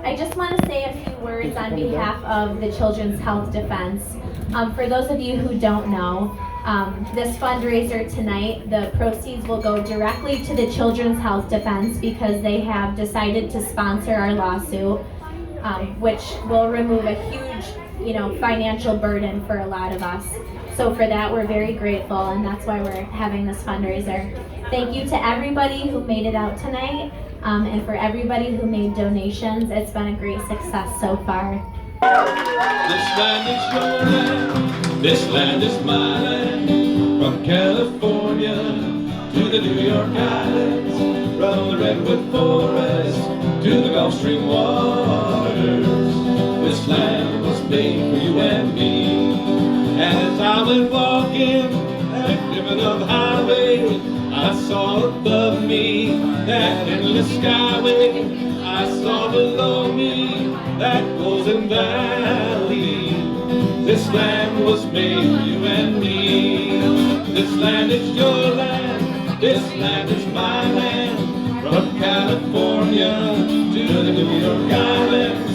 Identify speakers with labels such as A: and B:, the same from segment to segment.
A: I just want to say a few words on behalf of the Children's Health Defense. For those of you who don't know, this fundraiser tonight, the proceeds will go directly to the Children's Health Defense because they have decided to sponsor our lawsuit, which will remove a huge, financial burden for a lot of us. So for that, we're very grateful, and that's why we're having this fundraiser. Thank you to everybody who made it out tonight, and for everybody who made donations. It's been a great success so far.
B: This land is your land, this land is my land. From California to the New York Islands, from the Redwood Forest to the Gulf Stream waters. This land was made for you and me. As I went walking that ribbon of highway, I saw above me that endless skyway. I saw below me that golden valley. This land was made for you and me. This land is your land, this land is my land. From California to the New York Islands,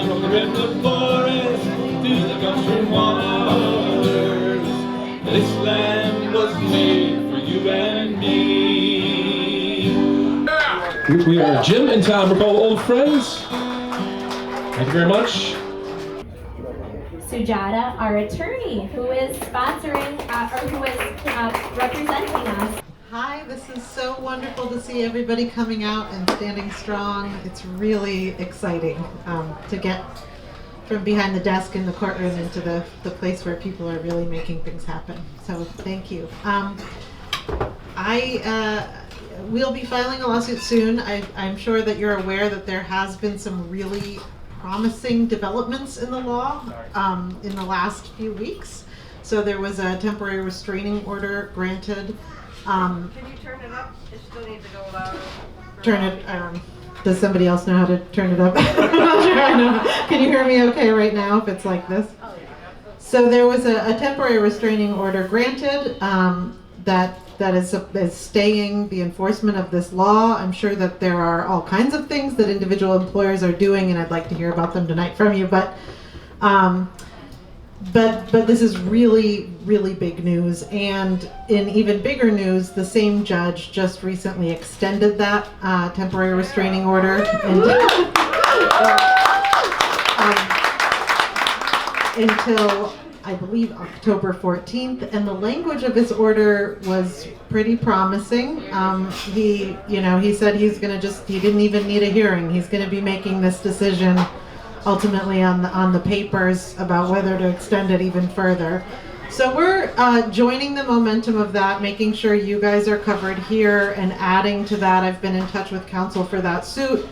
B: from the Redwood Forest to the Gulf Stream waters. This land was made for you and me.
C: We are Jim and Tom. We're called Old Friends. Thank you very much.
A: Sujata, our attorney, who is sponsoring, or who is representing us.
D: Hi, this is so wonderful to see everybody coming out and standing strong. It's really exciting to get from behind the desk in the courtroom into the place where people are really making things happen. So thank you. We'll be filing a lawsuit soon. I'm sure that you're aware that there has been some really promising developments in the law in the last few weeks. So there was a temporary restraining order granted.
E: Can you turn it up? It still needs to go louder.
D: Turn it. Does somebody else know how to turn it up? I'm not sure I know. Can you hear me okay right now if it's like this?
E: Oh, yeah.
D: So there was a temporary restraining order granted that is staying the enforcement of this law. I'm sure that there are all kinds of things that individual employers are doing, and I'd like to hear about them tonight from you. But this is really, really big news. And in even bigger news, the same judge just recently extended that temporary restraining order until I believe October 14th, and the language of his order was pretty promising. He said he didn't even need a hearing. He's going to be making this decision ultimately on the papers about whether to extend it even further. So we're joining the momentum of that, making sure you guys are covered here, and adding to that, I've been in touch with counsel for that suit.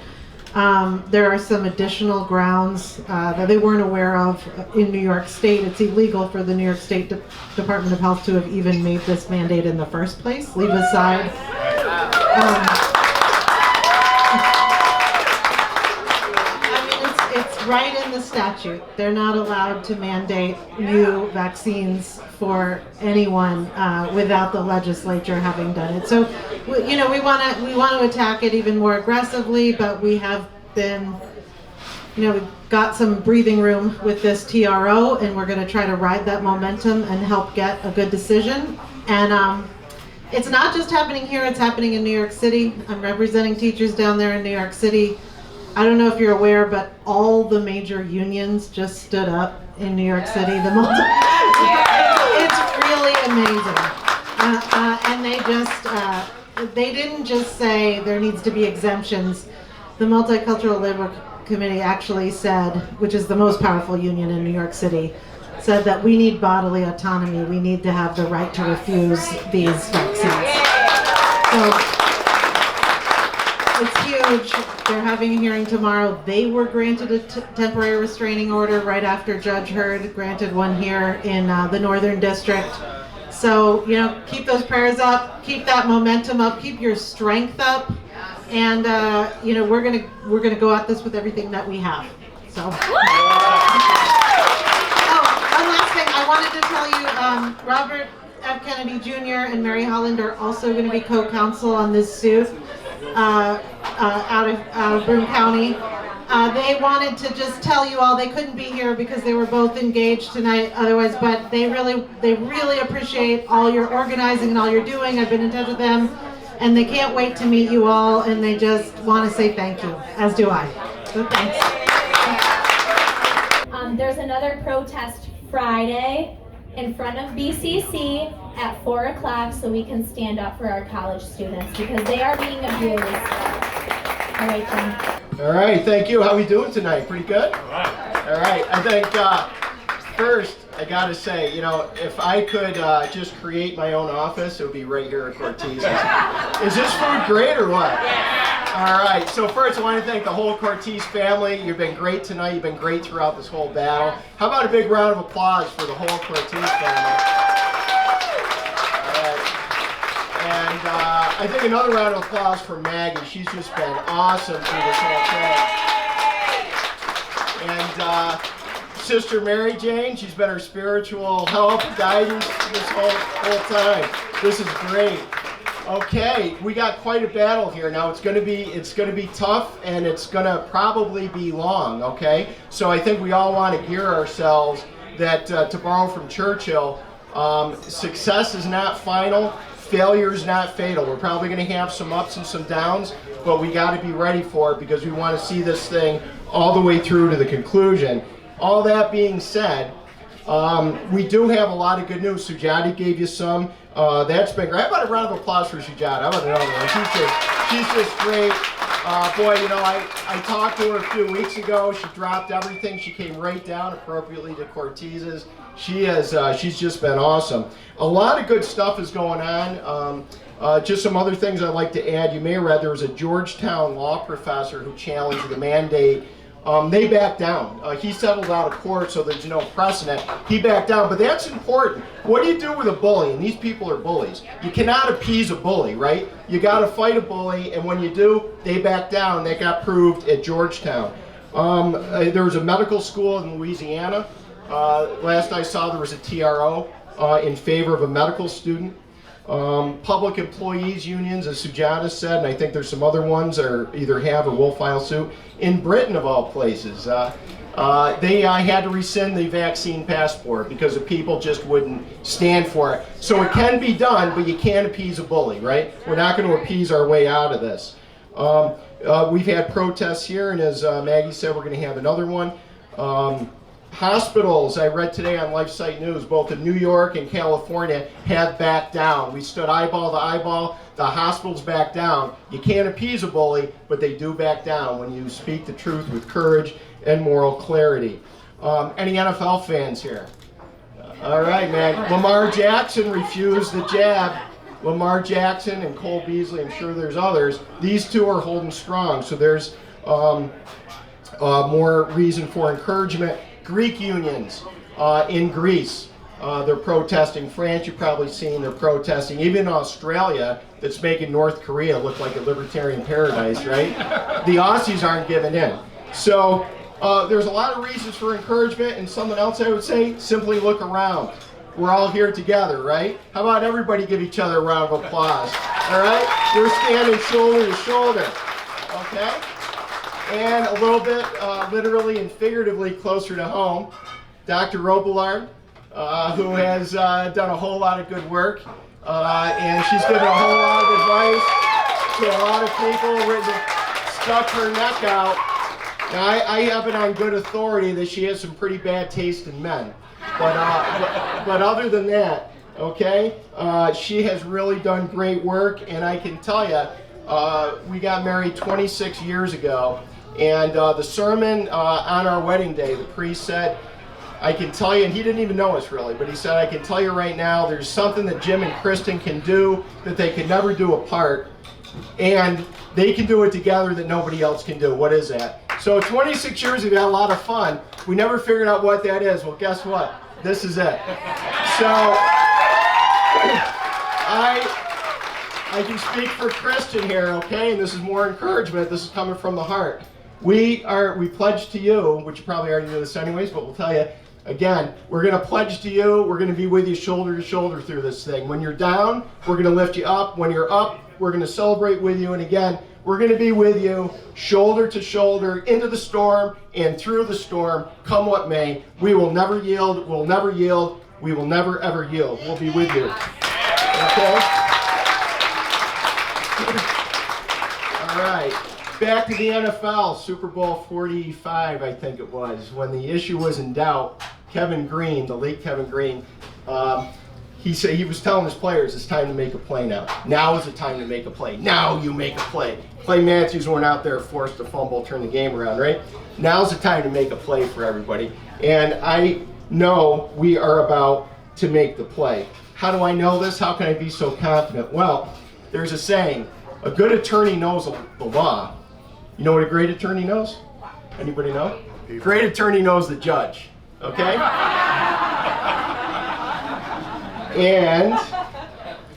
D: There are some additional grounds that they weren't aware of in New York State. It's illegal for the New York State Department of Health to have even made this mandate in the first place. Leave aside. It's right in the statute. They're not allowed to mandate new vaccines for anyone without the legislature having done it. So, we want to attack it even more aggressively, but we have been, we've got some breathing room with this TRO, and we're going to try to ride that momentum and help get a good decision. And it's not just happening here; it's happening in New York City. I'm representing teachers down there in New York City. I don't know if you're aware, but all the major unions just stood up in New York City. It's really amazing. And they didn't just say there needs to be exemptions. The Multicultural Labor Committee actually said, which is the most powerful union in New York City, said that we need bodily autonomy. We need to have the right to refuse these vaccines. So, it's huge. They're having a hearing tomorrow. They were granted a temporary restraining order right after Judge Hurd granted one here in the Northern District. So, keep those prayers up, keep that momentum up, keep your strength up, and we're gonna go at this with everything that we have. So. Oh, one last thing. I wanted to tell you, Robert F. Kennedy Jr. and Mary Holland are also going to be co-counsel on this suit. Out of Broome County. They wanted to just tell you all they couldn't be here because they were both engaged tonight otherwise, but they really appreciate all your organizing and all you're doing. I've been in touch with them and they can't wait to meet you all and they just want to say thank you, as do I. So thanks.
A: There's another protest Friday in front of BCC at 4 o'clock so we can stand up for our college students because they are being abused. All right, Jim.
F: All right, thank you. How are we doing tonight? Pretty good? All right, I think first I gotta say, you know, if I could just create my own office, it would be right here at Cortese. Is this food great or what? All right, so first I want to thank the whole Cortese family. You've been great tonight. You've been great throughout this whole battle. How about a big round of applause for the whole Cortese family? All right. And I think another round of applause for Maggie. She's just been awesome through this whole thing. And Sister Mary Jane, she's been our spiritual help, guidance this whole time. This is great. Okay, we got quite a battle here. Now it's gonna be tough and it's gonna probably be long, okay? So I think we all want to gear ourselves that, to borrow from Churchill, success is not final, failure is not fatal. We're probably gonna have some ups and some downs, but we gotta be ready for it because we want to see this thing all the way through to the conclusion. All that being said, we do have a lot of good news. Sujati gave you some. That's been great. How about a round of applause for Sujati? How about another one? She's just great. Boy, you know, I talked to her a few weeks ago. She dropped everything. She came right down appropriately to Cortese's. She's just been awesome. A lot of good stuff is going on. Just some other things I'd like to add. You may have read there was a Georgetown law professor who challenged the mandate. They backed down. He settled out of court, so there's no precedent. He backed down, but that's important. What do you do with a bully? And these people are bullies. You cannot appease a bully, right? You got to fight a bully, and when you do, they back down. That got proved at Georgetown. There was a medical school in Louisiana. Last I saw, there was a TRO in favor of a medical student. Public employees unions, as Sujata said, and I think there's some other ones that are either have or will file suit. In Britain, of all places, they had to rescind the vaccine passport because the people just wouldn't stand for it. So it can be done, but you can't appease a bully, right? We're not going to appease our way out of this. We've had protests here, and as Maggie said, we're going to have another one. Hospitals, I read today on LifeSite News, both in New York and California have backed down. We stood eyeball to eyeball. The hospitals back down. You can't appease a bully, but they do back down when you speak the truth with courage and moral clarity. Any NFL fans here? All right, man. Lamar Jackson refused the jab. Lamar Jackson and Cole Beasley, I'm sure there's others. These two are holding strong, so there's more reason for encouragement. Greek unions in Greece, they're protesting. France, you've probably seen, they're protesting. Even Australia, that's making North Korea look like a libertarian paradise, right? The Aussies aren't giving in. So there's a lot of reasons for encouragement, and something else I would say, simply look around. We're all here together, right? How about everybody give each other a round of applause, all right? We're standing shoulder to shoulder, okay? And a little bit, literally and figuratively closer to home, Dr. Robillard, who has done a whole lot of good work, and she's given a whole lot of advice to a lot of people, stuck her neck out. Now, I have it on good authority that she has some pretty bad taste in men, but other than that, okay, she has really done great work, and I can tell you, we got married 26 years ago. And the sermon on our wedding day, the priest said, I can tell you, and he didn't even know us really, but he said, I can tell you right now, there's something that Jim and Kristen can do that they could never do apart, and they can do it together that nobody else can do. What is that? So 26 years, we've had a lot of fun. We never figured out what that is. Well, guess what? This is it. So I can speak for Kristen here, okay? And this is more encouragement. This is coming from the heart. We pledge to you, which you probably already knew this anyways, but we'll tell you again, we're going to pledge to you, we're going to be with you shoulder to shoulder through this thing. When you're down, we're going to lift you up. When you're up, we're going to celebrate with you. And again, We're going to be with you, shoulder to shoulder, into the storm and through the storm, come what may. We will never yield, we'll never yield, we will never ever yield. We'll be with you. Okay? All right. Back to the NFL, Super Bowl 45, I think it was, when the issue was in doubt. Kevin Green, the late Kevin Green, he said he was telling his players, it's time to make a play now. Now is the time to make a play. Now you make a play. Clay Matthews went out there, forced a fumble, turned the game around, right? Now's the time to make a play for everybody. And I know we are about to make the play. How do I know this? How can I be so confident? Well, there's a saying, a good attorney knows the law. You know what a great attorney knows? Anybody know? Great attorney knows the judge, okay? And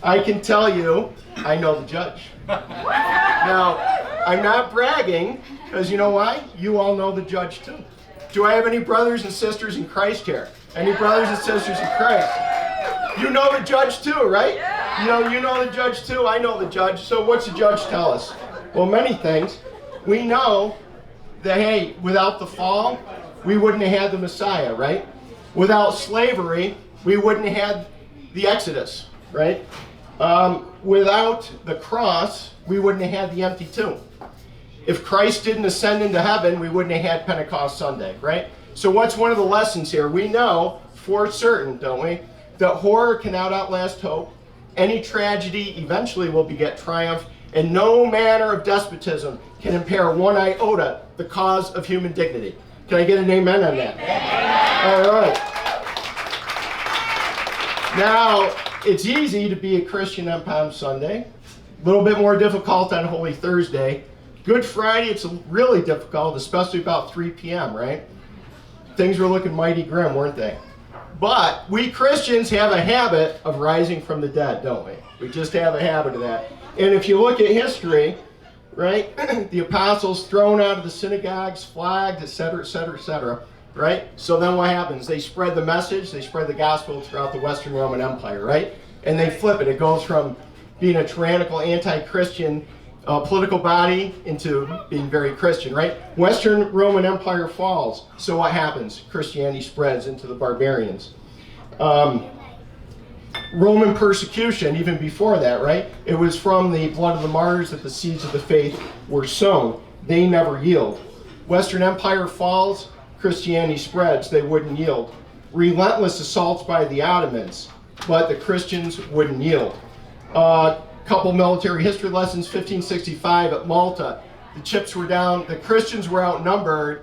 F: I can tell you, I know the judge. Now, I'm not bragging, because you know why? You all know the judge too. Do I have any brothers and sisters in Christ here? Any brothers and sisters in Christ? You know the judge too, right? You know the judge too. I know the judge. So what's the judge tell us? Well, many things. We know that, hey, without the fall, we wouldn't have had the Messiah, right? Without slavery, we wouldn't have had the Exodus, right? Without the cross, we wouldn't have had the empty tomb. If Christ didn't ascend into heaven, we wouldn't have had Pentecost Sunday, right? So what's one of the lessons here? We know for certain, don't we, that horror cannot outlast hope. Any tragedy eventually will beget triumph, and no manner of despotism can impair one iota the cause of human dignity. Can I get an amen on that? All right. Now, it's easy to be a Christian on Palm Sunday. A little bit more difficult on Holy Thursday. Good Friday, it's really difficult, especially about 3 p.m., right? Things were looking mighty grim, weren't they? But we Christians have a habit of rising from the dead, don't we? We just have a habit of that. And if you look at history, right, the apostles thrown out of the synagogues, flogged, etc., etc., etc., right? So then what happens? They spread the message, they spread the gospel throughout the Western Roman Empire, right? And they flip it. It goes from being a tyrannical, anti-Christian political body into being very Christian, right? Western Roman Empire falls. So what happens? Christianity spreads into the barbarians. Roman persecution, even before that, right? It was from the blood of the martyrs that the seeds of the faith were sown. They never yield. Western Empire falls, Christianity spreads, they wouldn't yield. Relentless assaults by the Ottomans, but the Christians wouldn't yield. Couple military history lessons, 1565 at Malta. The chips were down, the Christians were outnumbered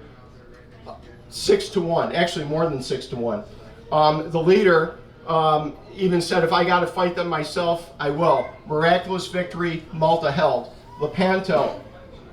F: 6-1, actually more than 6-1. The leader even said, if I got to fight them myself, I will. Miraculous victory, Malta held. Lepanto,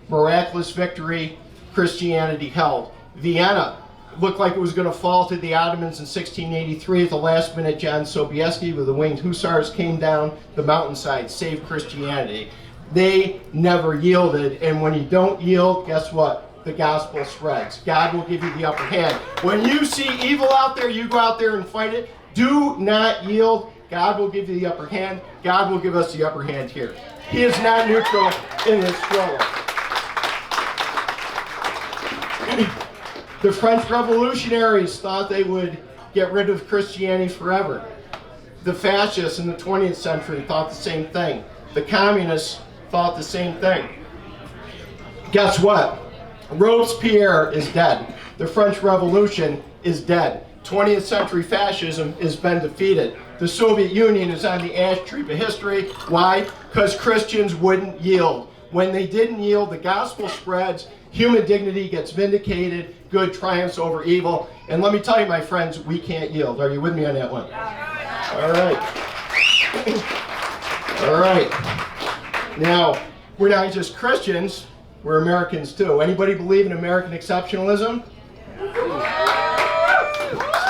F: miraculous victory, Christianity held. Vienna, looked like it was going to fall to the Ottomans in 1683. At the last minute, John Sobieski with the winged hussars came down the mountainside, saved Christianity. They never yielded, and when you don't yield, guess what? The gospel spreads. God will give you the upper hand. When you see evil out there, you go out there and fight it. Do not yield. God will give you the upper hand. God will give us the upper hand here. He is not neutral in this struggle. The French revolutionaries thought they would get rid of Christianity forever. The fascists in the 20th century thought the same thing. The communists thought the same thing. Guess what? Robespierre is dead. The French Revolution is dead. 20th century fascism has been defeated. The Soviet Union is on the ash tree of history. Why? Because Christians wouldn't yield. When they didn't yield, the gospel spreads, human dignity gets vindicated, good triumphs over evil. And let me tell you, my friends, we can't yield. Are you with me on that one? All right. All right. Now, we're not just Christians, we're Americans too. Anybody believe in American exceptionalism?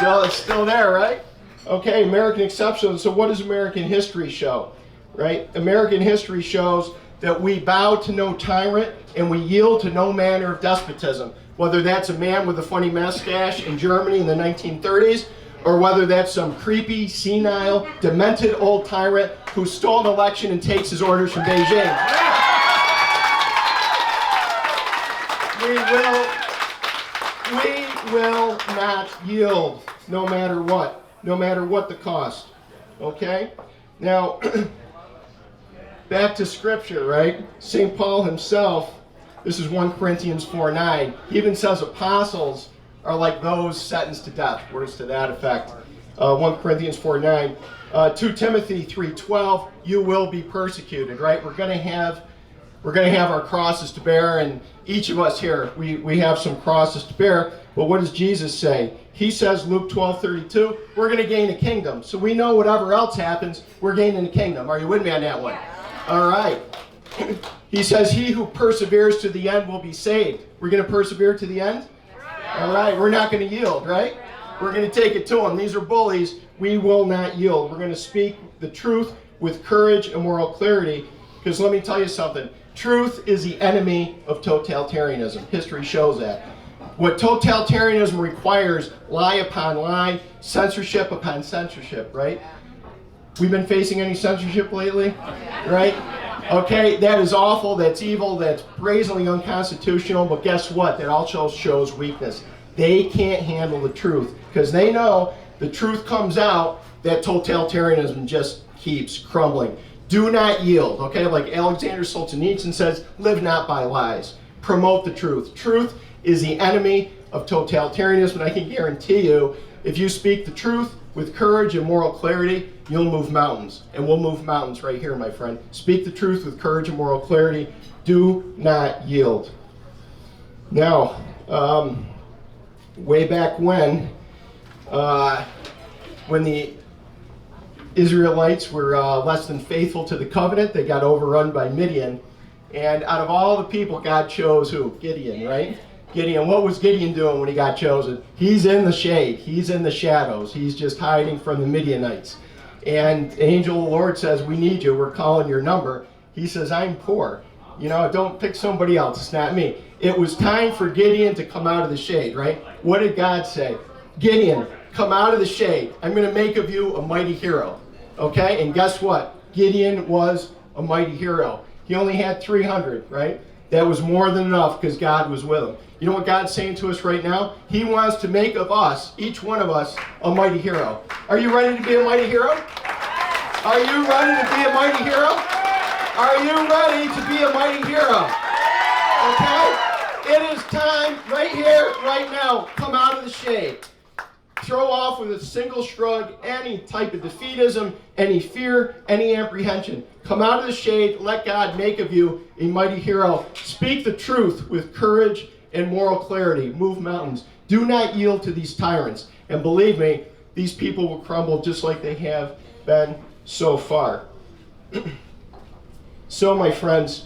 F: It's still there, right? Okay, American exceptionalism. So what does American history show? Right? American history shows that we bow to no tyrant and we yield to no manner of despotism. Whether that's a man with a funny mustache in Germany in the 1930s, or whether that's some creepy, senile, demented old tyrant who stole an election and takes his orders from Beijing. we will not yield, no matter what the cost. Okay? Now, back to Scripture, right? St. Paul himself, this is 1 Corinthians 4:9. He even says apostles are like those sentenced to death. Words to that effect. 1 Corinthians 4:9. 2 Timothy 3:12. You will be persecuted, right? We're going to have our crosses to bear, and each of us here, we have some crosses to bear. But what does Jesus say? He says, Luke 12:32, we're going to gain a kingdom. So we know whatever else happens, we're gaining a kingdom. Are you with me on that one? All right. He says, he who perseveres to the end will be saved. We're going to persevere to the end? All right. We're not going to yield, right? We're going to take it to them. These are bullies. We will not yield. We're going to speak the truth with courage and moral clarity. Because let me tell you something. Truth is the enemy of totalitarianism. History shows that. What totalitarianism requires, lie upon lie, censorship upon censorship, right? We've been facing any censorship lately, right? Okay, that is awful, that's evil, that's brazenly unconstitutional, but guess what? That also shows weakness. They can't handle the truth because they know the truth comes out, that totalitarianism just keeps crumbling. Do not yield, okay? Like Alexander Solzhenitsyn says, live not by lies. Promote the truth. Truth is the enemy of totalitarianism, and I can guarantee you, if you speak the truth with courage and moral clarity, you'll move mountains. And we'll move mountains right here, my friend. Speak the truth with courage and moral clarity. Do not yield. Now, way back when the Israelites were less than faithful to the covenant, they got overrun by Midian. And out of all the people, God chose who? Gideon, right? Gideon. What was Gideon doing when he got chosen? He's in the shade. He's in the shadows. He's just hiding from the Midianites. And the angel of the Lord says, we need you. We're calling your number. He says, I'm poor. You know, don't pick somebody else. It's not me. It was time for Gideon to come out of the shade, right? What did God say? Gideon, come out of the shade. I'm going to make of you a mighty hero. Okay? And guess what? Gideon was a mighty hero. He only had 300, right? That was more than enough because God was with him. You know what God's saying to us right now? He wants to make of us, each one of us, a mighty hero. Are you ready to be a mighty hero? Are you ready to be a mighty hero? Are you ready to be a mighty hero? Okay? It is time right here, right now. Come out of the shade. Throw off with a single shrug any type of defeatism, any fear, any apprehension. Come out of the shade. Let God make of you a mighty hero. Speak the truth with courage and moral clarity. Move mountains. Do not yield to these tyrants. And believe me, these people will crumble just like they have been so far. So, my friends,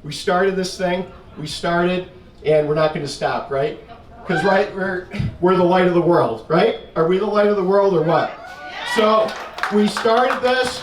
F: we started this thing. We started, and we're not going to stop, right? Because, right, we're the light of the world, right? Are we the light of the world or what? So, we started this.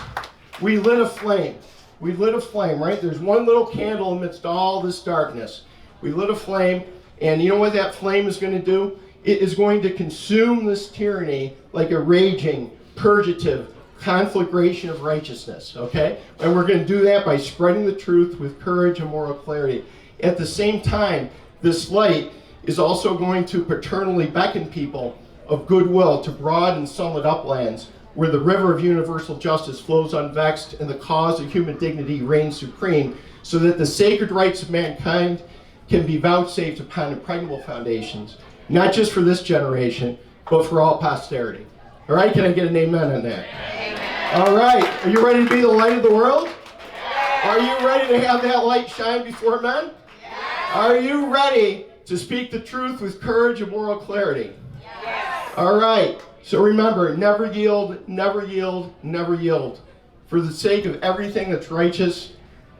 F: We lit a flame. We lit a flame, right? There's one little candle amidst all this darkness. We lit a flame, and you know what that flame is going to do? It is going to consume this tyranny like a raging, purgative conflagration of righteousness, okay? And we're going to do that by spreading the truth with courage and moral clarity. At the same time, this light is also going to paternally beckon people of goodwill to broad and sunlit uplands where the river of universal justice flows unvexed and the cause of human dignity reigns supreme, so that the sacred rights of mankind can be vouchsafed upon impregnable foundations, not just for this generation, but for all posterity. All right, can I get an amen on that? Amen. All right, are you ready to be the light of the world? Yes. Are you ready to have that light shine before men? Yes. Are you ready to speak the truth with courage and moral clarity? Yes. All right. So remember, never yield, never yield, never yield. For the sake of everything that's righteous,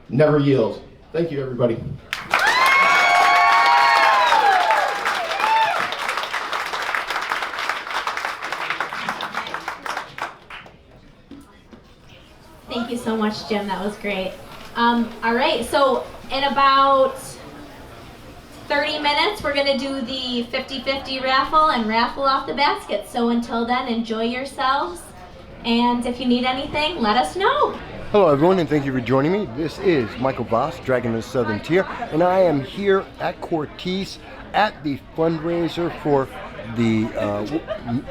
F: never yield. Thank you, everybody.
A: Thank you so much, Jim. That was great. All right, so in about 30 minutes, we're going to do the 50-50 raffle and raffle off the basket. So until then, enjoy yourselves. And if you need anything, let us know.
G: Hello everyone, and thank you for joining me. This is Michael Voss, Dragon of the Southern Tier, and I am here at Cortese at the fundraiser for the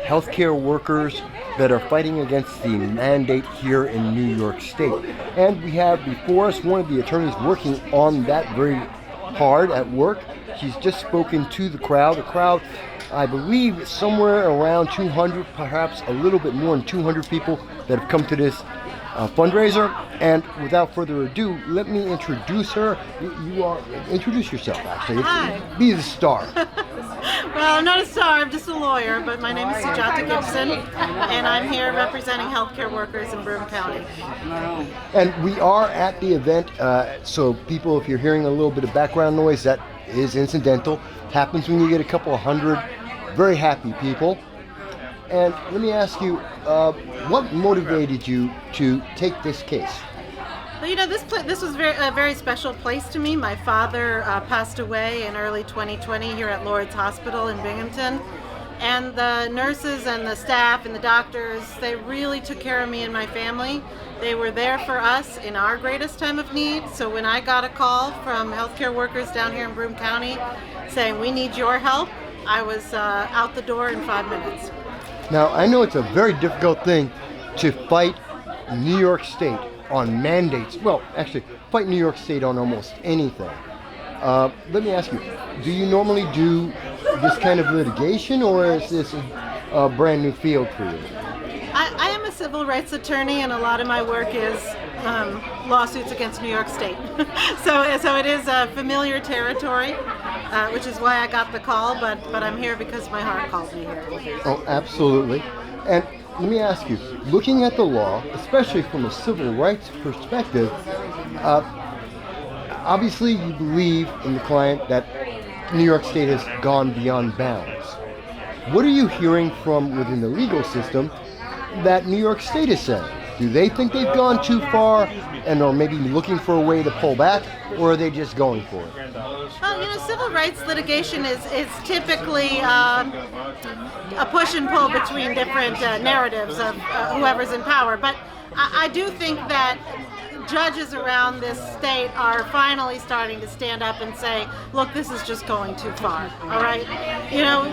G: healthcare workers that are fighting against the mandate here in New York State. And we have before us one of the attorneys working on that very hard at work. She's just spoken to the crowd. The crowd, I believe, is somewhere around 200, perhaps a little bit more than 200 people that have come to this fundraiser. And without further ado, let me introduce her. Introduce yourself, actually.
H: Hi.
G: Be the star.
H: Well, I'm not a star, I'm just a lawyer, but my name is Sujata Gibson, and I'm here representing healthcare workers in Broome County.
G: And we are at the event, so people, if you're hearing a little bit of background noise, that is incidental. Happens when you get a couple of hundred very happy people. And let me ask you, what motivated you to take this case?
H: Well, you know, this was a very special place to me. My father passed away in early 2020 here at Lourdes Hospital in Binghamton. And the nurses and the staff and the doctors, they really took care of me and my family. They were there for us in our greatest time of need. So when I got a call from healthcare workers down here in Broome County saying, we need your help, I was out the door in 5 minutes.
G: Now, I know it's a very difficult thing to fight New York State on mandates. Well, actually, fight New York State on almost anything. Let me ask you, do you normally do this kind of litigation, or is this a brand new field for you?
H: I am a civil rights attorney, and a lot of my work is lawsuits against New York State. so it is a familiar territory, which is why I got the call, but I'm here because my heart called me here.
G: Oh, absolutely. And let me ask you, looking at the law, especially from a civil rights perspective, obviously you believe in the client that New York State has gone beyond bounds. What are you hearing from within the legal system that New York State is saying? Do they think they've gone too far and are maybe looking for a way to pull back, or are they just going for it?
H: Well, you know, civil rights litigation is typically a push and pull between different narratives of whoever's in power. But I do think that judges around this state are finally starting to stand up and say, look, this is just going too far, all right? You know,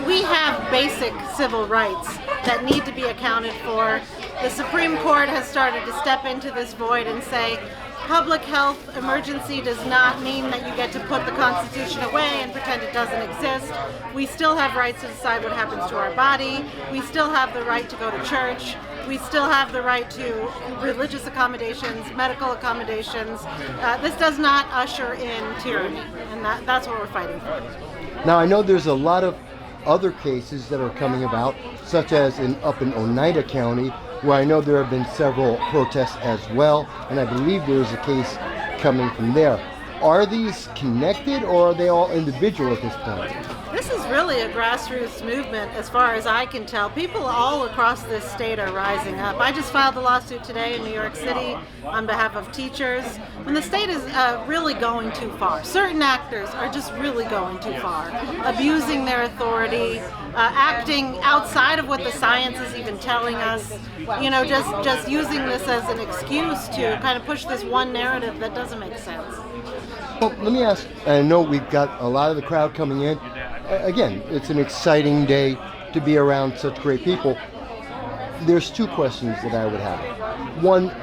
H: we have basic civil rights that need to be accounted for. The Supreme Court has started to step into this void and say, public health emergency does not mean that you get to put the Constitution away and pretend it doesn't exist. We still have rights to decide what happens to our body. We still have the right to go to church. We still have the right to religious accommodations, medical accommodations. This does not usher in tyranny, and that's what we're fighting for.
G: Now, I know there's a lot of other cases that are coming about, such as up in Oneida County, where I know there have been several protests as well, and I believe there is a case coming from there. Are these connected, or are they all individual at this point?
H: This is really a grassroots movement as far as I can tell. People all across this state are rising up. I just filed a lawsuit today in New York City on behalf of teachers. When the state is really going too far. Certain actors are just really going too far, abusing their authority, acting outside of what the science is even telling us, you know, just using this as an excuse to kind of push this one narrative that doesn't make sense.
G: Well, let me ask, I know we've got a lot of the crowd coming in. Again, it's an exciting day to be around such great people. There's two questions that I would have. One,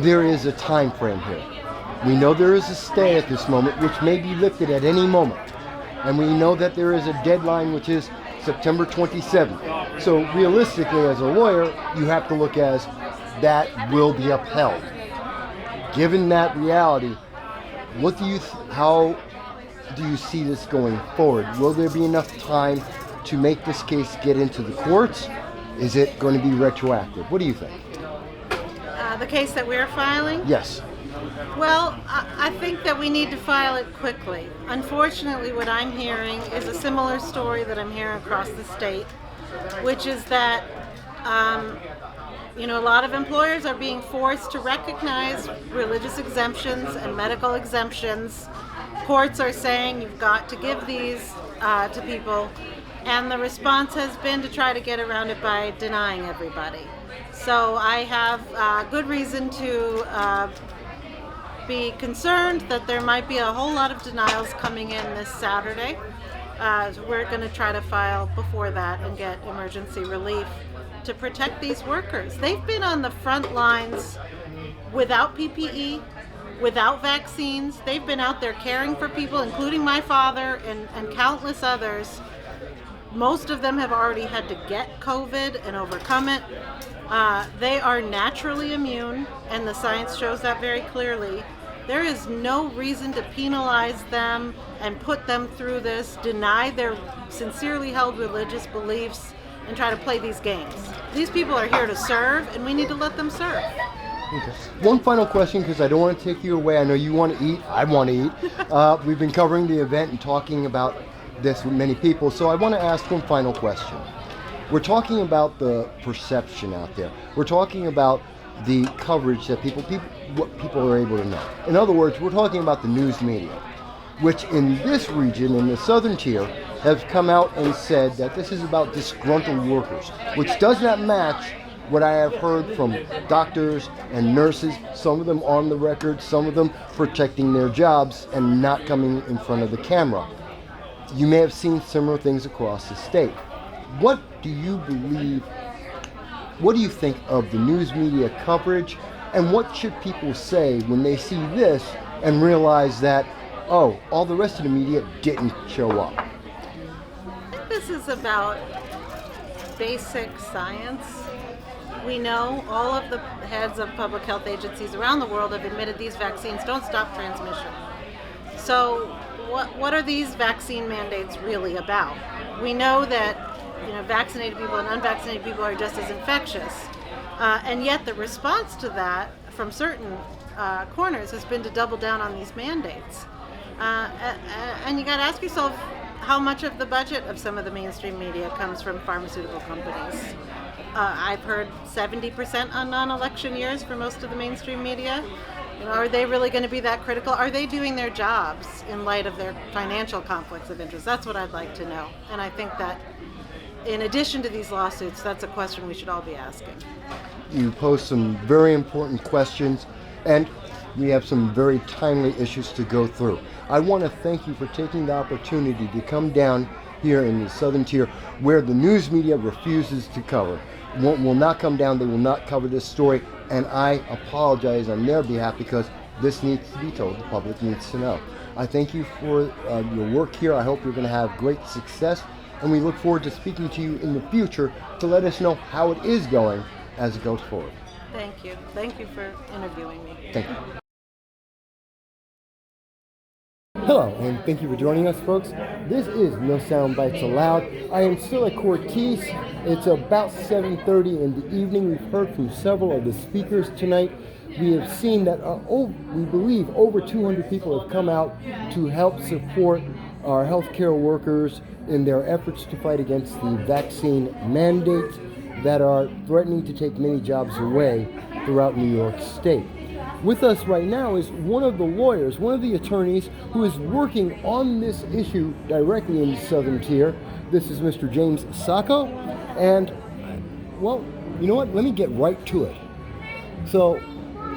G: there is a time frame here. We know there is a stay at this moment, which may be lifted at any moment. And we know that there is a deadline, which is September 27th. So realistically, as a lawyer, you have to look as that will be upheld. Given that reality, how do you see this going forward? Will there be enough time to make this case get into the courts? Is it going to be retroactive? What do you think?
H: The case that we're filing?
G: Yes.
H: Well, I think that we need to file it quickly. Unfortunately, what I'm hearing is a similar story that I'm hearing across the state, which is that you know, a lot of employers are being forced to recognize religious exemptions and medical exemptions. Courts are saying you've got to give these to people. And the response has been to try to get around it by denying everybody. So I have good reason to be concerned that there might be a whole lot of denials coming in this Saturday. So we're going to try to file before that and get emergency relief to protect these workers. They've been on the front lines without PPE, without vaccines. They've been out there caring for people, including my father and countless others. Most of them have already had to get COVID and overcome it. They are naturally immune, and the science shows that very clearly. There is no reason to penalize them and put them through this, deny their sincerely held religious beliefs, and try to play these games. These people are here to serve, and we need to let them serve.
G: Okay. One final question, because I don't want to take you away. I know you want to eat. I want to eat. We've been covering the event and talking about this with many people, so I want to ask one final question. We're talking about the perception out there. We're talking about the coverage that what people are able to know. In other words, we're talking about the news media, which in this region, in the southern tier, have come out and said that this is about disgruntled workers, which does not match what I have heard from doctors and nurses, some of them on the record, some of them protecting their jobs and not coming in front of the camera. You may have seen similar things across the state. What do you believe, what do you think of the news media coverage, and what should people say when they see this and realize that, oh, all the rest of the media didn't show up?
H: I think this is about basic science. We know all of the heads of public health agencies around the world have admitted these vaccines don't stop transmission. So what are these vaccine mandates really about? We know that vaccinated people and unvaccinated people are just as infectious. And yet the response to that from certain corners has been to double down on these mandates. And you got to ask yourself how much of the budget of some of the mainstream media comes from pharmaceutical companies. I've heard 70% on non-election years for most of the mainstream media. Are they really going to be that critical? Are they doing their jobs in light of their financial conflicts of interest? That's what I'd like to know. And I think that in addition to these lawsuits, that's a question we should all be asking.
G: You posed some very important questions, and we have some very timely issues to go through. I want to thank you for taking the opportunity to come down here in the southern tier where the news media refuses to cover. Will not come down, they will not cover this story, and I apologize on their behalf because this needs to be told, the public needs to know. I thank you for your work here. I hope you're going to have great success, and we look forward to speaking to you in the future to let us know how it is going as it goes forward.
H: Thank you. Thank you for interviewing me.
G: Thank you. Hello, and thank you for joining us, folks. This is No Soundbites Allowed. I am still at Cortese. It's about 7:30 in the evening. We've heard from several of the speakers tonight. We have seen that, we believe, over 200 people have come out to help support our healthcare workers in their efforts to fight against the vaccine mandates that are threatening to take many jobs away throughout New York State. With us right now is one of the lawyers, one of the attorneys who is working on this issue directly in the southern tier. This is Mr. James Sacco. And, well, you know what? Let me get right to it. So,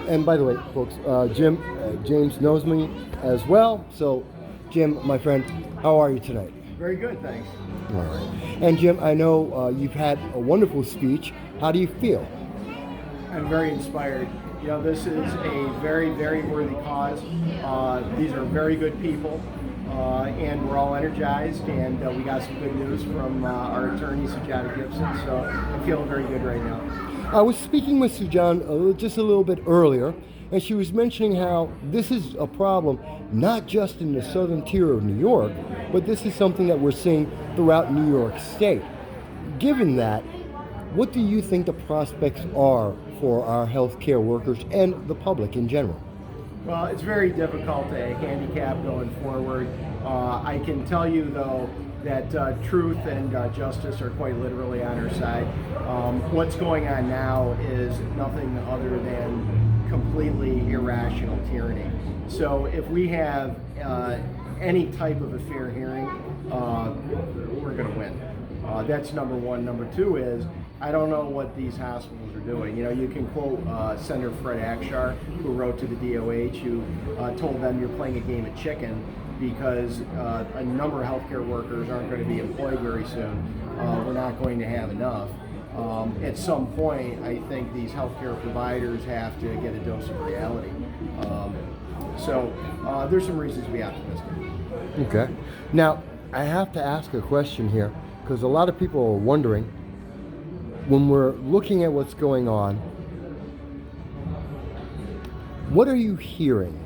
G: and by the way, folks, James knows me as well. So, Jim, my friend, how are you tonight?
F: Very good, thanks.
G: All right. And Jim, I know you've had a wonderful speech. How do you feel?
F: I'm very inspired. This is a very, very worthy cause. These are very good people, and we're all energized, and we got some good news from our attorney, Sujata Gibson, so I'm feeling very good right now.
G: I was speaking with Sujan just a little bit earlier, and she was mentioning how this is a problem not just in the southern tier of New York, but this is something that we're seeing throughout New York State. Given that, what do you think the prospects are for our healthcare workers and the public in general?
F: Well, it's very difficult to handicap going forward. I can tell you, though, that truth and justice are quite literally on our side. What's going on now is nothing other than completely irrational tyranny. So if we have any type of a fair hearing, we're going to win. That's number one. Number two is, I don't know what these hospitals are doing. You know, you can quote Senator Fred Akshar, who wrote to the DOH, who told them you're playing a game of chicken because a number of healthcare workers aren't going to be employed very soon. We're not going to have enough. At some point, I think these healthcare providers have to get a dose of reality. So there's some reasons to be optimistic.
G: Okay. Now, I have to ask a question here, because a lot of people are wondering, when we're looking at what's going on, what are you hearing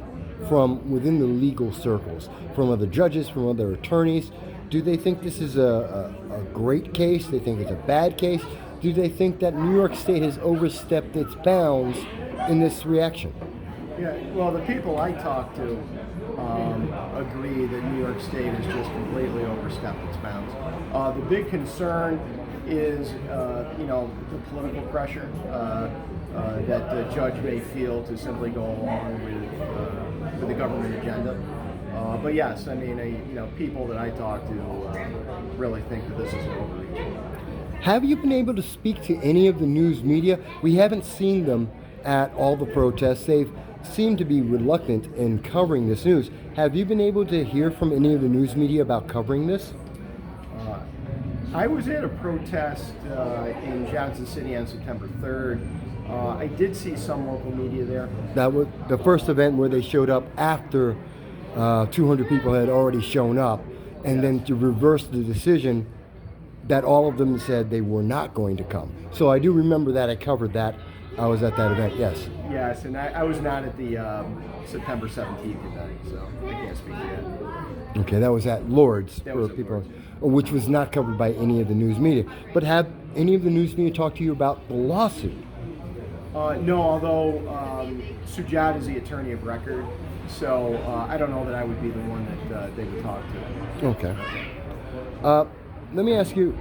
G: from within the legal circles, from other judges, from other attorneys? Do they think this is a great case? Do they think it's a bad case? Do they think that New York State has overstepped its bounds in this reaction?
F: Yeah, well, the people I talk to agree that New York State has just completely overstepped its bounds. The big concern is, the political pressure that the judge may feel to simply go along with the government agenda. But yes, I mean, people that I talk to really think that this is an overreach.
G: Have you been able to speak to any of the news media? We haven't seen them at all the protests. They've seemed to be reluctant in covering this news. Have you been able to hear from any of the news media about covering this?
F: I was at a protest in Johnson City on September 3rd. I did see some local media there.
G: That was the first event where they showed up after 200 people had already shown up, and then to reverse the decision that all of them said they were not going to come. So I do remember that. I covered that. I was at that event, yes.
F: Yes, and I was not at the September 17th event, so I can't speak to that.
G: Okay, that was at Lord's
F: That
G: for
F: was at
G: people,
F: Lord's.
G: which was not covered by any of the news media. But have any of the news media talked to you about the lawsuit?
F: No, although Sujat is the attorney of record, so I don't know that I would be the one that they would talk to.
G: Okay. Let me ask you,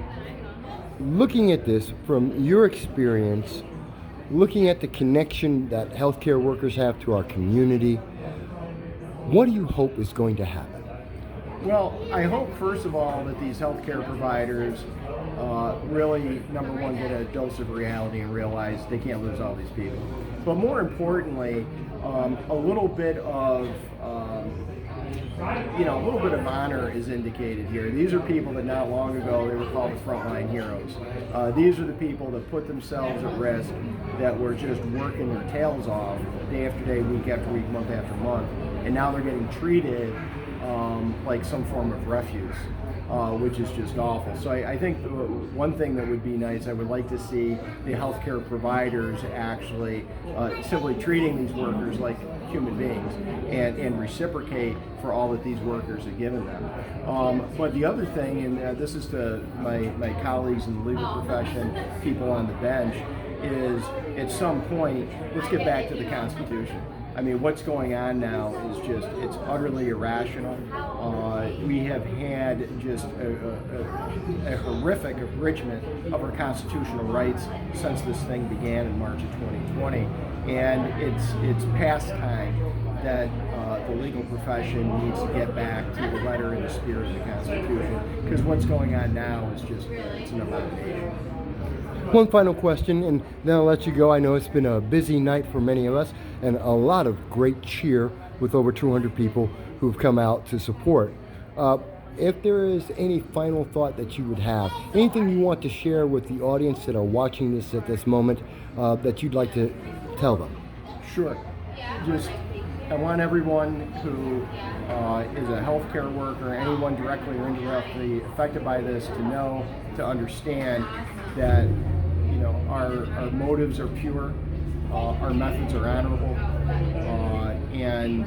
G: looking at this from your experience, looking at the connection that healthcare workers have to our community, what do you hope is going to happen?
F: Well, I hope, first of all, that these healthcare providers really, number one, get a dose of reality and realize they can't lose all these people. But more importantly, a little bit of honor is indicated here. These are people that not long ago they were called the frontline heroes. These are the people that put themselves at risk, that were just working their tails off day after day, week after week, month after month, and now they're getting treated like some form of refuse, which is just awful. So I think one thing that would be nice, I would like to see the healthcare providers actually simply treating these workers like human beings and reciprocate for all that these workers have given them. But the other thing, and this is to my colleagues in the legal profession, people on the bench, is at some point, let's get back to the Constitution. I mean, what's going on now is it's utterly irrational. We have had just a horrific abridgment of our constitutional rights since this thing began in March of 2020. And it's past time that the legal profession needs to get back to the letter and the spirit of the Constitution, because what's going on now is just, it's an abomination.
G: One final question, and then I'll let you go. I know it's been a busy night for many of us, and a lot of great cheer with over 200 people who've come out to support. If there is any final thought that you would have, anything you want to share with the audience that are watching this at this moment that you'd like to tell them?
F: Sure. I want everyone who is a healthcare worker, anyone directly or indirectly affected by this, to understand that our motives are pure, our methods are honorable, and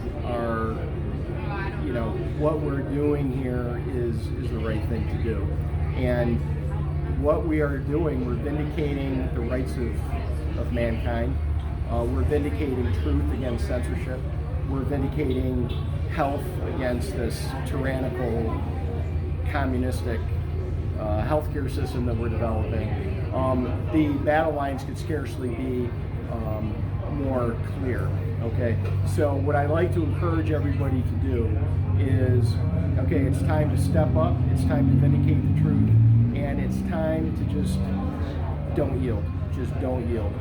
F: what we're doing here is the right thing to do. And what we are doing, we're vindicating the rights of mankind. We're vindicating truth against censorship. We're vindicating health against this tyrannical, communistic healthcare system that we're developing. The battle lines could scarcely be more clear. Okay, so what I like to encourage everybody to do is, it's time to step up. It's time to vindicate the truth, and it's time to just don't yield. Just don't yield.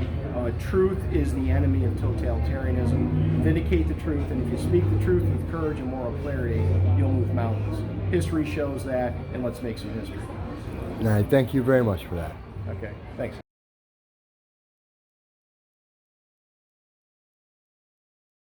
F: Truth is the enemy of totalitarianism. Vindicate the truth, and if you speak the truth with courage and moral clarity, you'll move mountains. History shows that, and let's make some history.
G: All right, thank you very much for that.
F: Okay, thanks.